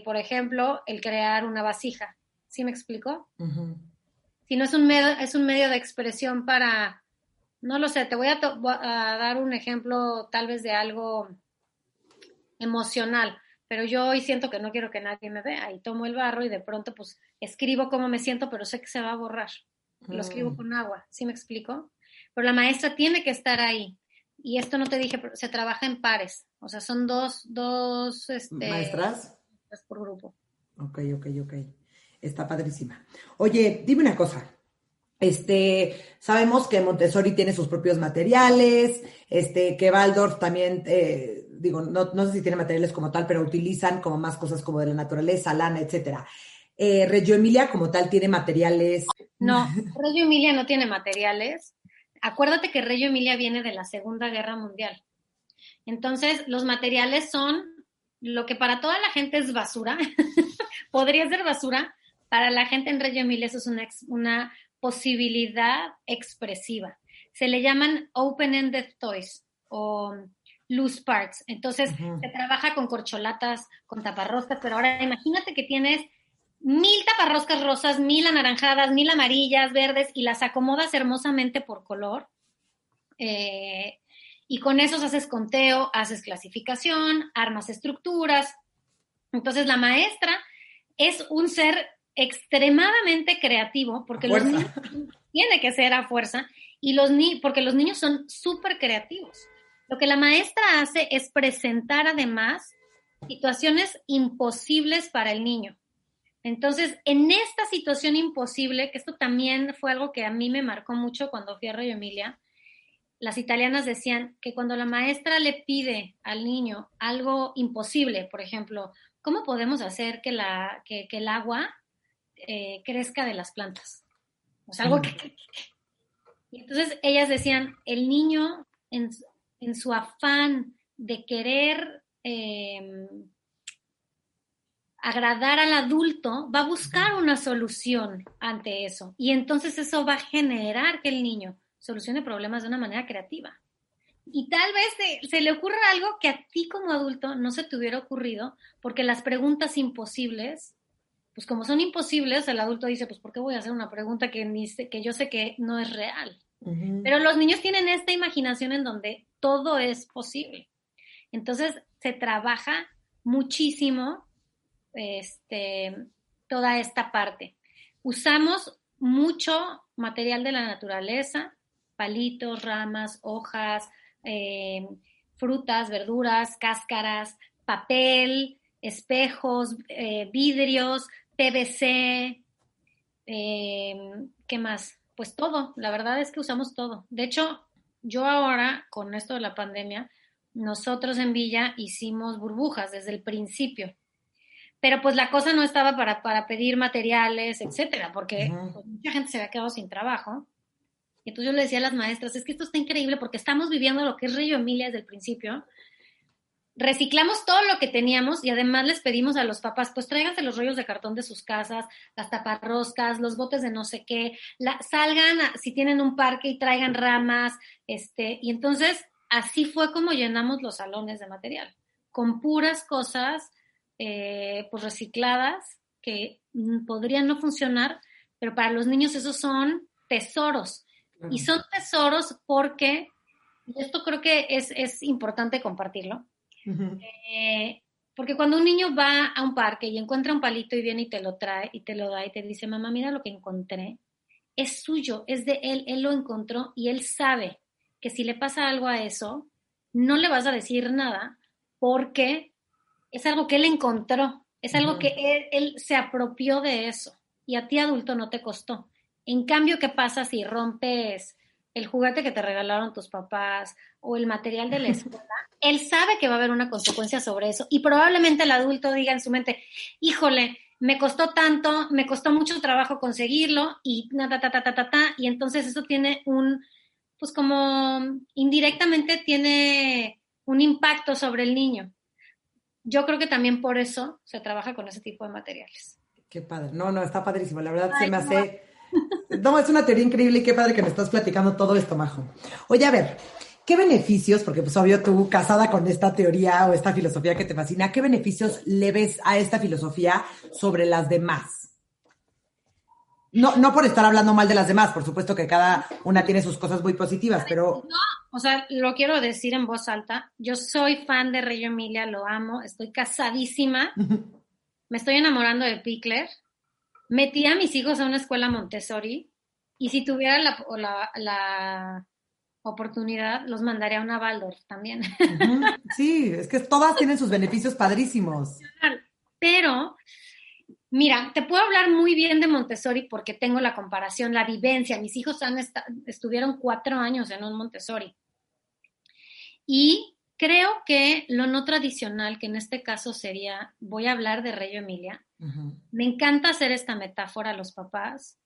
[SPEAKER 3] Por ejemplo, el crear una vasija. ¿Sí me explico?
[SPEAKER 2] Uh-huh.
[SPEAKER 3] Si no es un medio de expresión para, no lo sé, te voy a dar un ejemplo tal vez de algo emocional, pero yo hoy siento que no quiero que nadie me vea y tomo el barro y de pronto pues escribo cómo me siento, pero sé que se va a borrar. Lo escribo con agua, ¿sí me explico? Pero la maestra tiene que estar ahí. Y esto no te dije, pero se trabaja en pares. O sea, son dos
[SPEAKER 2] ¿Maestras?
[SPEAKER 3] por grupo.
[SPEAKER 2] Ok. Está padrísima. Oye, dime una cosa. Sabemos que Montessori tiene sus propios materiales, que Waldorf también, no sé si tiene materiales como tal, pero utilizan como más cosas como de la naturaleza, lana, etcétera. Reggio Emilia como tal tiene materiales.
[SPEAKER 3] No, Reggio Emilia no tiene materiales. Acuérdate que Reggio Emilia viene de la Segunda Guerra Mundial. Entonces, los materiales son lo que para toda la gente es basura, podría ser basura, para la gente en Reggio Emilia eso es una posibilidad expresiva. Se le llaman open-ended toys o loose parts. Entonces, se trabaja con corcholatas, con taparroscas, pero ahora imagínate que tienes 1000 taparroscas rosas, 1000 anaranjadas, 1000 amarillas, verdes, y las acomodas hermosamente por color. Y con esos haces conteo, haces clasificación, armas estructuras. Entonces la maestra es un ser extremadamente creativo, porque los niños tiene que ser a fuerza, y porque los niños son súper creativos. Lo que la maestra hace es presentar además situaciones imposibles para el niño. Entonces, en esta situación imposible, que esto también fue algo que a mí me marcó mucho cuando fui a Reggio Emilia, las italianas decían que cuando la maestra le pide al niño algo imposible, por ejemplo, ¿cómo podemos hacer que el agua crezca de las plantas? O sea, algo que... Y entonces ellas decían, el niño en su afán de querer agradar al adulto, va a buscar una solución ante eso. Y entonces eso va a generar que el niño solucione problemas de una manera creativa. Y tal vez se le ocurra algo que a ti como adulto no se te hubiera ocurrido, porque las preguntas imposibles, pues como son imposibles, el adulto dice, pues ¿por qué voy a hacer una pregunta que yo sé que no es real? Uh-huh. Pero los niños tienen esta imaginación en donde todo es posible. Entonces se trabaja muchísimo toda esta parte. Usamos mucho material de la naturaleza, palitos, ramas, hojas, frutas, verduras, cáscaras, papel, espejos, vidrios, PVC, ¿qué más? Pues todo, la verdad es que usamos todo. De hecho, yo ahora, con esto de la pandemia, nosotros en Villa hicimos burbujas desde el principio. Pero pues la cosa no estaba para pedir materiales, etcétera, porque pues, mucha gente se había quedado sin trabajo. Y entonces yo le decía a las maestras, es que esto está increíble porque estamos viviendo lo que es Reggio Emilia desde el principio. Reciclamos todo lo que teníamos y además les pedimos a los papás, pues tráiganse los rollos de cartón de sus casas, las taparroscas, los botes de no sé qué, salgan si tienen un parque y traigan ramas, y entonces así fue como llenamos los salones de material, con puras cosas pues recicladas que podrían no funcionar, pero para los niños esos son tesoros. Y son tesoros porque, y esto creo que es importante compartirlo, porque cuando un niño va a un parque y encuentra un palito y viene y te lo trae y te lo da y te dice, mamá, mira lo que encontré, es suyo, es de él lo encontró y él sabe que si le pasa algo a eso, no le vas a decir nada porque es algo que él encontró, es algo que él se apropió de eso y a ti adulto no te costó. En cambio, ¿qué pasa si rompes el juguete que te regalaron tus papás o el material de la escuela? Él sabe que va a haber una consecuencia sobre eso y probablemente el adulto diga en su mente, híjole, me costó tanto, me costó mucho trabajo conseguirlo y y entonces eso tiene pues como indirectamente tiene un impacto sobre el niño. Yo creo que también por eso se trabaja con ese tipo de materiales.
[SPEAKER 2] Qué padre. No, está padrísimo. La verdad se
[SPEAKER 3] Ay,
[SPEAKER 2] me
[SPEAKER 3] no.
[SPEAKER 2] hace... No, es una teoría increíble y qué padre que me estás platicando todo esto, Majo. Oye, a ver, ¿qué beneficios, porque pues obvio tú casada con esta teoría o esta filosofía que te fascina, qué beneficios le ves a esta filosofía sobre las demás? No por estar hablando mal de las demás, por supuesto que cada una tiene sus cosas muy positivas, pero...
[SPEAKER 3] No, o sea, lo quiero decir en voz alta. Yo soy fan de Reggio Emilia, lo amo, estoy casadísima, me estoy enamorando de Pickler. Metí a mis hijos a una escuela Montessori y si tuviera la oportunidad, los mandaría a una Waldorf también.
[SPEAKER 2] Sí, es que todas tienen sus beneficios padrísimos.
[SPEAKER 3] Pero, mira, te puedo hablar muy bien de Montessori porque tengo la comparación, la vivencia. Mis hijos estuvieron 4 años en un Montessori. Y creo que lo no tradicional, que en este caso sería, voy a hablar de Reggio Emilia. Me encanta hacer esta metáfora a los papás.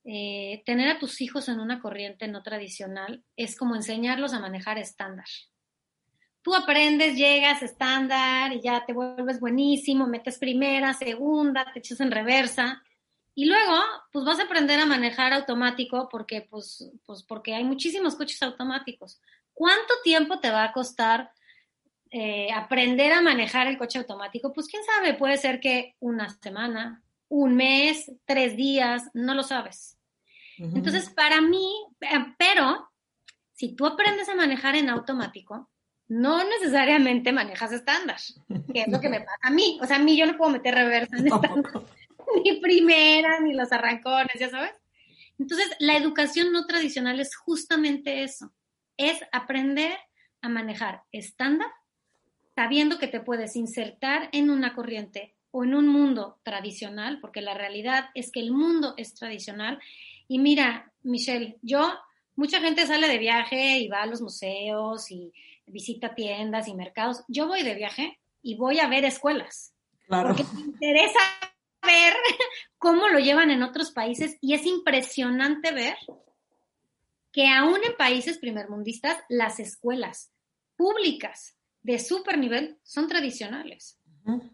[SPEAKER 3] Tener a tus hijos en una corriente no tradicional es como enseñarlos a manejar estándar. Tú aprendes, llegas estándar y ya te vuelves buenísimo, metes primera, segunda, te echas en reversa y luego pues vas a aprender a manejar automático porque porque hay muchísimos coches automáticos. ¿Cuánto tiempo te va a costar aprender a manejar el coche automático? Pues quién sabe, puede ser que una semana, un mes, 3 días, no lo sabes. Entonces, para mí, pero si tú aprendes a manejar en automático, no necesariamente manejas estándar, que es lo que me pasa a mí. O sea, a mí yo no puedo meter reversa en estándar, ni primera, ni los arrancones, ya sabes. Entonces, la educación no tradicional es justamente eso, es aprender a manejar estándar, sabiendo que te puedes insertar en una corriente o en un mundo tradicional, porque la realidad es que el mundo es tradicional. Y mira, Michelle, mucha gente sale de viaje y va a los museos y visita tiendas y mercados. Yo voy de viaje y voy a ver escuelas,
[SPEAKER 2] Claro.
[SPEAKER 3] porque me interesa ver cómo lo llevan en otros países y es impresionante ver que aún en países primermundistas las escuelas públicas de súper nivel son tradicionales.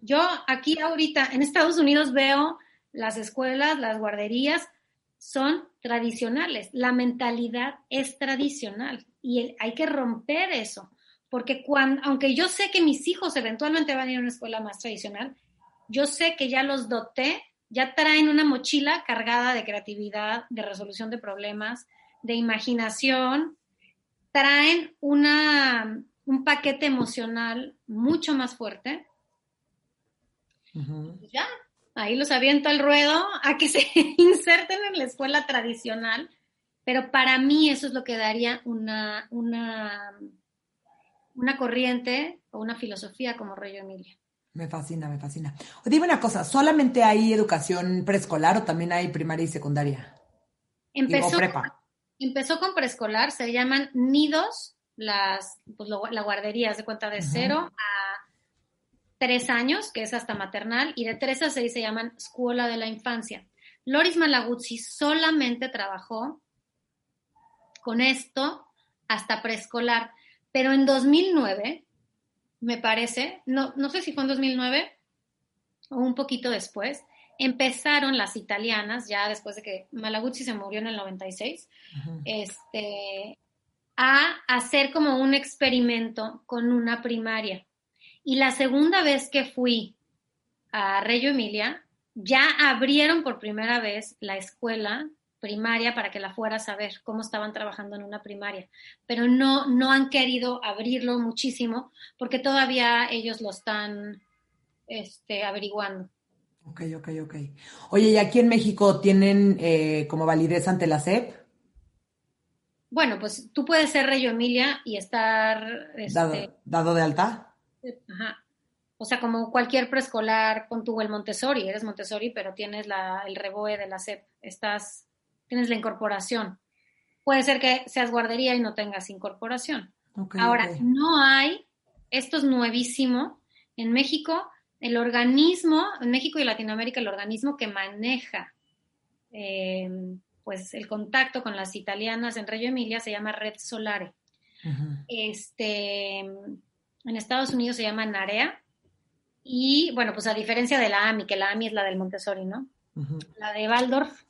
[SPEAKER 3] Yo aquí ahorita en Estados Unidos veo las escuelas, las guarderías son tradicionales, la mentalidad es tradicional y hay que romper eso, porque aunque yo sé que mis hijos eventualmente van a ir a una escuela más tradicional, yo sé que ya los doté, ya traen una mochila cargada de creatividad, de resolución de problemas, de imaginación, traen un paquete emocional mucho más fuerte. Y ya, ahí los aviento al ruedo a que se inserten en la escuela tradicional, pero para mí eso es lo que daría una corriente o una filosofía como Reggio Emilia.
[SPEAKER 2] Me fascina, me fascina. Dime una cosa, ¿solamente hay educación preescolar o también hay primaria y secundaria? O prepa.
[SPEAKER 3] Empezó con preescolar, se llaman nidos, la guardería, se cuenta de 0 a 3 años, que es hasta maternal, y de 3 a 6 se llaman escuela de la infancia. Loris Malaguzzi solamente trabajó con esto hasta preescolar, pero en 2009, me parece, no sé si fue en 2009 o un poquito después, empezaron las italianas, ya después de que Malaguzzi se murió en el 96, a hacer como un experimento con una primaria. Y la segunda vez que fui a Reggio Emilia, ya abrieron por primera vez la escuela primaria para que la fueras a ver cómo estaban trabajando en una primaria. Pero no han querido abrirlo muchísimo porque todavía ellos lo están averiguando.
[SPEAKER 2] Ok. Oye, ¿y aquí en México tienen como validez ante la SEP?
[SPEAKER 3] Bueno, pues tú puedes ser Reggio Emilia y estar...
[SPEAKER 2] ¿Dado de alta?
[SPEAKER 3] Ajá. O sea, como cualquier preescolar, pon tú el Montessori, eres Montessori, pero tienes el REBOE de la SEP, tienes la incorporación. Puede ser que seas guardería y no tengas incorporación. Ahora, no hay, esto es nuevísimo, en México el organismo, en México y Latinoamérica, el organismo que maneja pues el contacto con las italianas en Reggio Emilia se llama Red Solare.
[SPEAKER 2] Uh-huh.
[SPEAKER 3] En Estados Unidos se llama NAREA. Y bueno, pues a diferencia de la AMI, que la AMI es la del Montessori, ¿no?
[SPEAKER 2] Uh-huh.
[SPEAKER 3] La de Waldorf,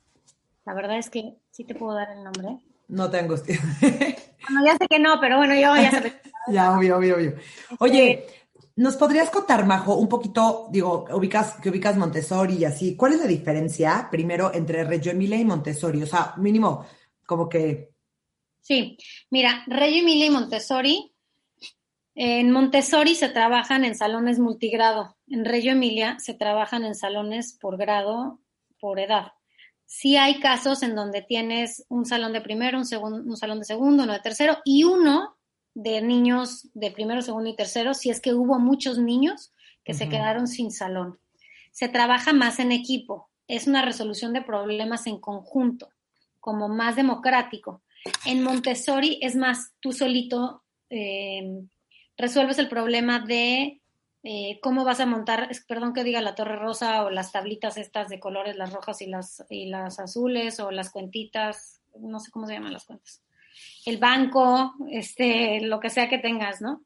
[SPEAKER 3] la verdad es que sí te puedo dar el nombre.
[SPEAKER 2] No tengo.
[SPEAKER 3] Bueno, ya sé que no, pero bueno, yo ya sé.
[SPEAKER 2] Ya, obvio. Oye, ¿nos podrías contar, Majo, un poquito, digo, que ubicas Montessori y así? ¿Cuál es la diferencia, primero, entre Reggio Emilia y Montessori? O sea, mínimo, como que...
[SPEAKER 3] Sí, mira, Reggio Emilia y Montessori. En Montessori se trabajan en salones multigrado. En Reggio Emilia se trabajan en salones por grado, por edad. Sí hay casos en donde tienes un salón de primero, un salón de segundo, uno de tercero y uno de niños de primero, segundo y tercero, si es que hubo muchos niños que se quedaron sin salón. Se trabaja más en equipo. Es una resolución de problemas en conjunto, como más democrático. En Montessori es más tú solito... resuelves el problema de cómo vas a montar, perdón que diga la torre rosa o las tablitas estas de colores, las rojas y las azules o las cuentitas, no sé cómo se llaman las cuentas. El banco, lo que sea que tengas, ¿no?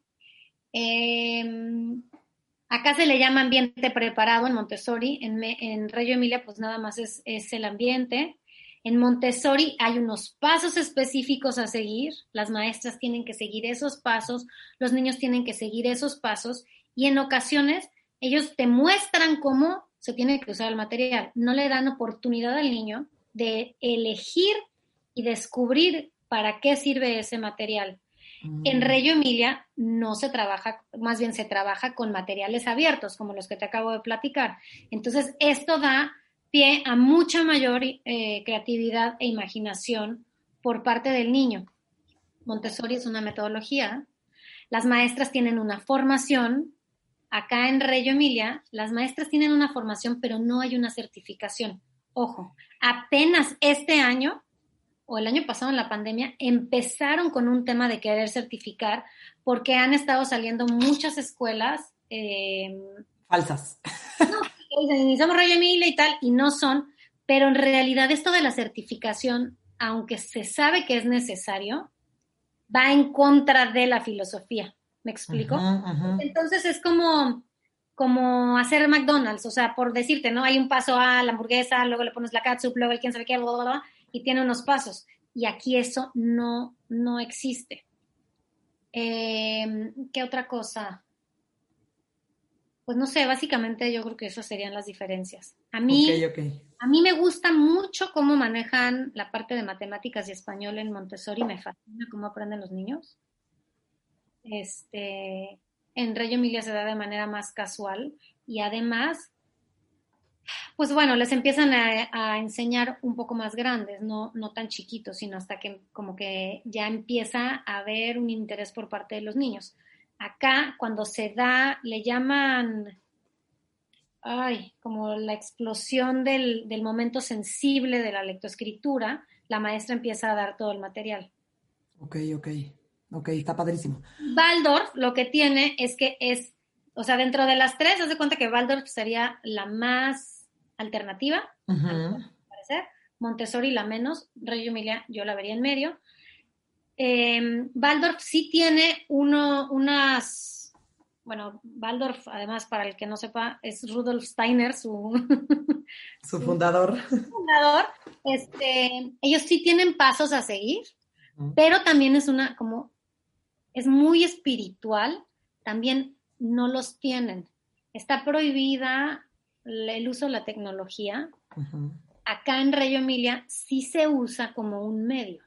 [SPEAKER 3] Acá se le llama ambiente preparado en Montessori, en Reggio Emilia pues nada más es el ambiente. En Montessori hay unos pasos específicos a seguir, las maestras tienen que seguir esos pasos, los niños tienen que seguir esos pasos y en ocasiones ellos te muestran cómo se tiene que usar el material, no le dan oportunidad al niño de elegir y descubrir para qué sirve ese material. En Reggio Emilia no se trabaja, más bien se trabaja con materiales abiertos, como los que te acabo de platicar. Entonces, esto da pie a mucha mayor creatividad e imaginación por parte del niño. Montessori es una metodología. Las maestras tienen una formación. Acá en Reggio Emilia, las maestras tienen una formación, pero no hay una certificación. Ojo, apenas este año, o el año pasado en la pandemia, empezaron con un tema de querer certificar porque han estado saliendo muchas escuelas
[SPEAKER 2] falsas.
[SPEAKER 3] No, somos Reggio Emilia y tal, y no son, pero en realidad esto de la certificación, aunque se sabe que es necesario, va en contra de la filosofía. ¿Me explico? Entonces es como hacer McDonald's, o sea, por decirte, ¿no? Hay un paso a la hamburguesa, luego le pones la catsup, luego el quién sabe qué, bla, bla, bla, y tiene unos pasos. Y aquí eso no existe. ¿Qué otra cosa? Pues no sé, básicamente yo creo que esas serían las diferencias. A mí me gusta mucho cómo manejan la parte de matemáticas y español en Montessori, me fascina cómo aprenden los niños. En Reggio Emilia se da de manera más casual y además, pues bueno, les empiezan a enseñar un poco más grandes, no tan chiquitos, sino hasta que como que ya empieza a haber un interés por parte de los niños. Acá, cuando se da, le llaman, como la explosión del momento sensible de la lectoescritura, la maestra empieza a dar todo el material.
[SPEAKER 2] Ok, está padrísimo.
[SPEAKER 3] Waldorf lo que tiene es que o sea, dentro de las tres, haz de cuenta que Waldorf sería la más alternativa, a mi parecer, Montessori la menos, Reggio Emilia yo la vería en medio. Waldorf sí tiene Waldorf, además, para el que no sepa, es Rudolf Steiner, su
[SPEAKER 2] fundador.
[SPEAKER 3] Ellos sí tienen pasos a seguir, pero también es es muy espiritual, también no los tienen. Está prohibida el uso de la tecnología. Acá en Reggio Emilia sí se usa como un medio,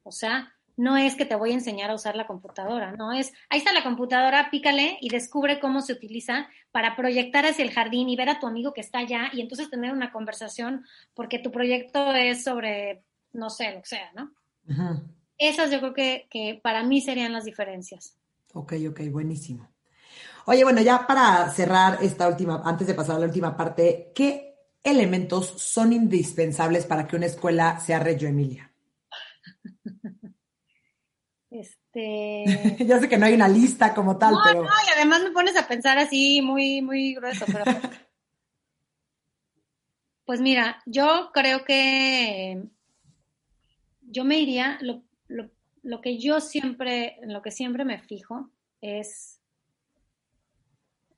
[SPEAKER 3] o sea, no es que te voy a enseñar a usar la computadora, no es, ahí está la computadora, pícale y descubre cómo se utiliza para proyectar hacia el jardín y ver a tu amigo que está allá y entonces tener una conversación porque tu proyecto es sobre, no sé, lo que sea, ¿no? Esas yo creo que para mí serían las diferencias.
[SPEAKER 2] Ok, buenísimo. Oye, bueno, ya para cerrar antes de pasar a la última parte, ¿qué elementos son indispensables para que una escuela sea Reggio Emilia? Ya sé que no hay una lista como tal, pero...
[SPEAKER 3] No, y además me pones a pensar así muy, muy grueso, pero pues mira, yo creo que yo me iría, lo que yo siempre, en lo que siempre me fijo es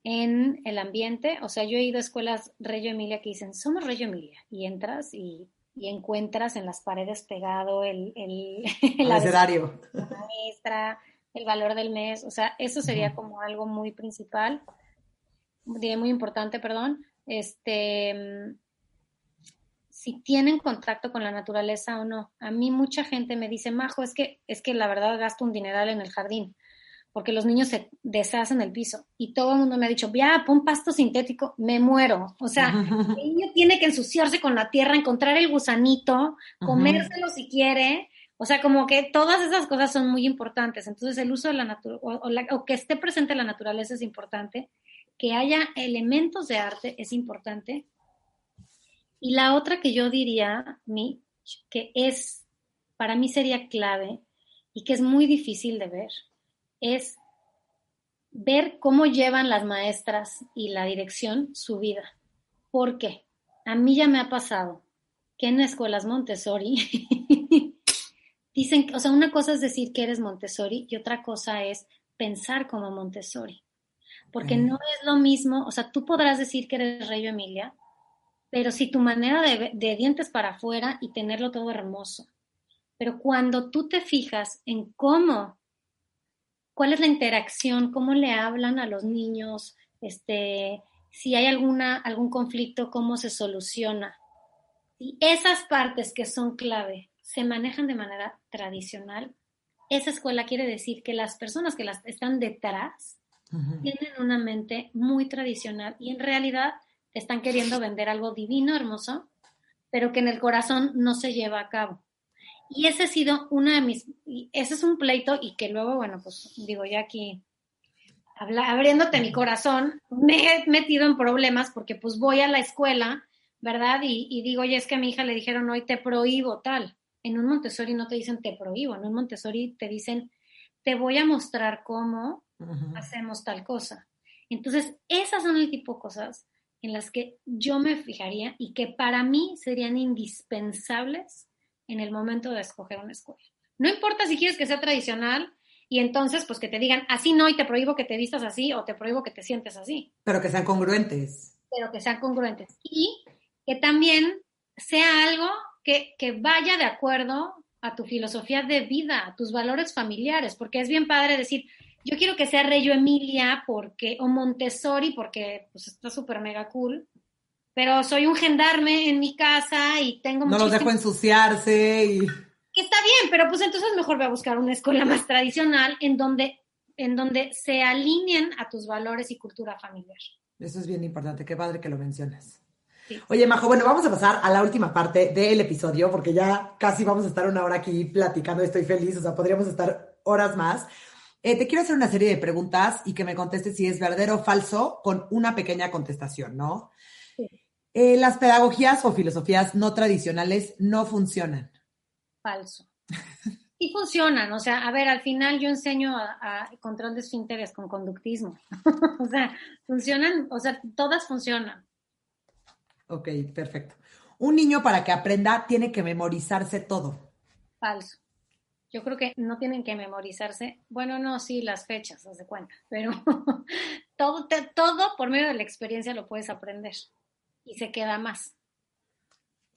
[SPEAKER 3] en el ambiente. O sea, yo he ido a escuelas Reggio Emilia que dicen, somos Reggio Emilia, y entras y encuentras en las paredes pegado el adhesivo
[SPEAKER 2] Abecedario.
[SPEAKER 3] de la maestra, el valor del mes. O sea, eso sería como algo muy principal, diré muy importante, perdón. Si tienen contacto con la naturaleza o no. A mí mucha gente me dice, Majo, es que la verdad gasto un dineral en el jardín, porque los niños se deshacen el piso. Y todo el mundo me ha dicho, ya, pon pasto sintético, me muero. O sea, el niño tiene que ensuciarse con la tierra, encontrar el gusanito, comérselo si quiere. O sea, como que todas esas cosas son muy importantes. Entonces, el uso de la naturaleza, o que esté presente la naturaleza es importante, que haya elementos de arte es importante. Y la otra que yo diría, que es, para mí sería clave y que es muy difícil de ver, es ver cómo llevan las maestras y la dirección su vida. ¿Por qué? A mí ya me ha pasado que en escuelas Montessori dicen, o sea, una cosa es decir que eres Montessori y otra cosa es pensar como Montessori. Porque no es lo mismo, o sea, tú podrás decir que eres Reggio Emilia, pero si tu manera de dientes para afuera y tenerlo todo hermoso. Pero cuando tú te fijas en cuál es la interacción, cómo le hablan a los niños, si hay algún conflicto, cómo se soluciona. Y esas partes que son clave se manejan de manera tradicional, esa escuela quiere decir que las personas que las están detrás tienen una mente muy tradicional y en realidad te están queriendo vender algo divino, hermoso, pero que en el corazón no se lleva a cabo. Y ese ha sido ese es un pleito y que luego, bueno, pues digo, ya aquí abriéndote mi corazón, me he metido en problemas porque pues voy a la escuela, ¿verdad? Y digo, oye, es que a mi hija le dijeron hoy te prohíbo tal. En un Montessori no te dicen te prohíbo, en un Montessori te dicen te voy a mostrar cómo hacemos tal cosa. Entonces, esas son el tipo de cosas en las que yo me fijaría y que para mí serían indispensables en el momento de escoger una escuela. No importa si quieres que sea tradicional y entonces pues que te digan así no y te prohíbo que te vistas así o te prohíbo que te sientes así.
[SPEAKER 2] Pero que sean congruentes.
[SPEAKER 3] Pero que sean congruentes. Y que también sea algo que vaya de acuerdo a tu filosofía de vida, a tus valores familiares, porque es bien padre decir, yo quiero que sea Reggio Emilia o Montessori porque pues está súper mega cool, pero soy un gendarme en mi casa y tengo
[SPEAKER 2] No los dejo ensuciarse y...
[SPEAKER 3] Que está bien, pero pues entonces mejor voy a buscar una escuela más tradicional en donde se alineen a tus valores y cultura familiar.
[SPEAKER 2] Eso es bien importante, qué padre que lo mencionas.
[SPEAKER 3] Sí.
[SPEAKER 2] Oye, Majo, bueno, vamos a pasar a la última parte del episodio porque ya casi vamos a estar una hora aquí platicando, estoy feliz, o sea, podríamos estar horas más. Te quiero hacer una serie de preguntas y que me contestes si es verdadero o falso con una pequeña contestación, ¿no?
[SPEAKER 3] Sí.
[SPEAKER 2] Las pedagogías o filosofías no tradicionales no funcionan.
[SPEAKER 3] Falso. Sí funcionan, o sea, a ver, al final yo enseño a control de esfínteres con conductismo. O sea, funcionan, o sea, todas funcionan.
[SPEAKER 2] Ok, perfecto. Un niño para que aprenda tiene que memorizarse todo.
[SPEAKER 3] Falso. Yo creo que no tienen que memorizarse, bueno, no, sí, las fechas, haz de cuenta, pero todo por medio de la experiencia lo puedes aprender y se queda más.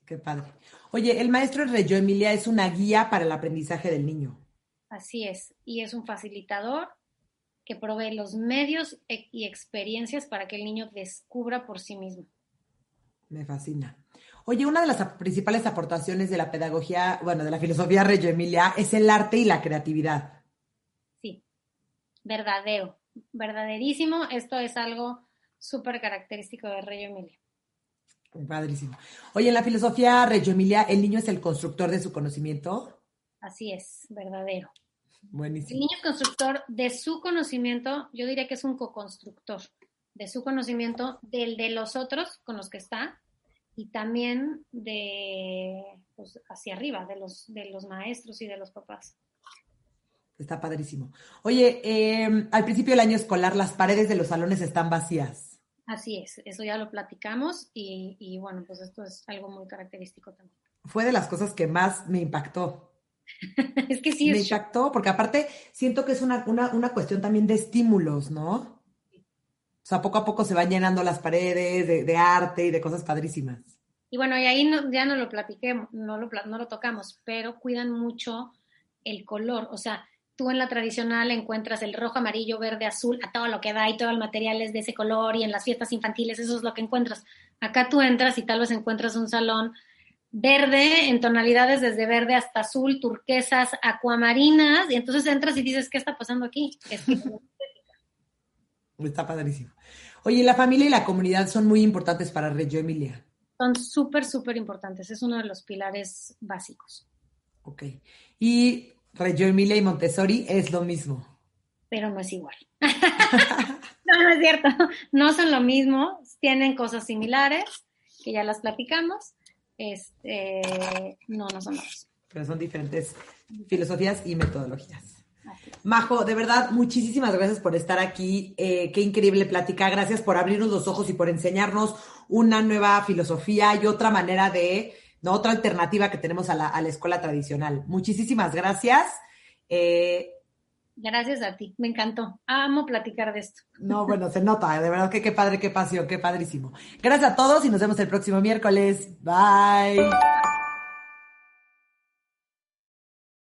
[SPEAKER 2] Qué padre. Oye, el maestro Reggio Emilia es una guía para el aprendizaje del niño.
[SPEAKER 3] Así es, y es un facilitador que provee los medios y experiencias para que el niño descubra por sí mismo.
[SPEAKER 2] Me fascina. Oye, una de las principales aportaciones de la pedagogía, bueno, de la filosofía Reggio Emilia es el arte y la creatividad.
[SPEAKER 3] Sí, verdadero, verdaderísimo. Esto es algo súper característico de Reggio Emilia.
[SPEAKER 2] Padrísimo. Oye, en la filosofía Reggio Emilia, el niño es el constructor de su conocimiento.
[SPEAKER 3] Así es, verdadero. El
[SPEAKER 2] Buenísimo.
[SPEAKER 3] niño es constructor de su conocimiento, yo diría que es un co-constructor de su conocimiento, del de los otros con los que está y también de pues, hacia arriba, de los maestros y de los papás.
[SPEAKER 2] Está padrísimo. Oye, al principio del año escolar, las paredes de los salones están vacías.
[SPEAKER 3] Así es, eso ya lo platicamos y bueno, pues esto es algo muy característico también.
[SPEAKER 2] Fue de las cosas que más me impactó.
[SPEAKER 3] Es que sí
[SPEAKER 2] Me
[SPEAKER 3] es
[SPEAKER 2] impactó porque aparte siento que es una cuestión también de estímulos, ¿no? O sea, poco a poco se van llenando las paredes de arte y de cosas padrísimas.
[SPEAKER 3] Y bueno, y ahí ya no lo platiqué, no lo tocamos, pero cuidan mucho el color. O sea, tú en la tradicional encuentras el rojo, amarillo, verde, azul, a todo lo que da y todo el material es de ese color y en las fiestas infantiles eso es lo que encuentras. Acá tú entras y tal vez encuentras un salón verde en tonalidades desde verde hasta azul, turquesas, acuamarinas y entonces entras y dices, ¿qué está pasando aquí? Es que
[SPEAKER 2] Está padrísimo. Oye, la familia y la comunidad son muy importantes para Reggio Emilia.
[SPEAKER 3] son súper, súper importantes. Es uno de los pilares básicos.
[SPEAKER 2] Ok. Y Reggio Emilia y Montessori es lo mismo.
[SPEAKER 3] Pero no es igual. No es cierto. No son lo mismo. Tienen cosas similares, que ya las platicamos. No son lo mismo.
[SPEAKER 2] Pero son diferentes filosofías y metodologías. Majo, de verdad, muchísimas gracias por estar aquí. Qué increíble plática. Gracias por abrirnos los ojos y por enseñarnos una nueva filosofía y otra manera ¿no? Otra alternativa que tenemos a la escuela tradicional. Muchísimas gracias.
[SPEAKER 3] Gracias a ti, me encantó. Amo platicar de esto.
[SPEAKER 2] No, bueno, se nota, de verdad que qué padre, qué pasión, qué padrísimo. Gracias a todos y nos vemos el próximo miércoles. Bye.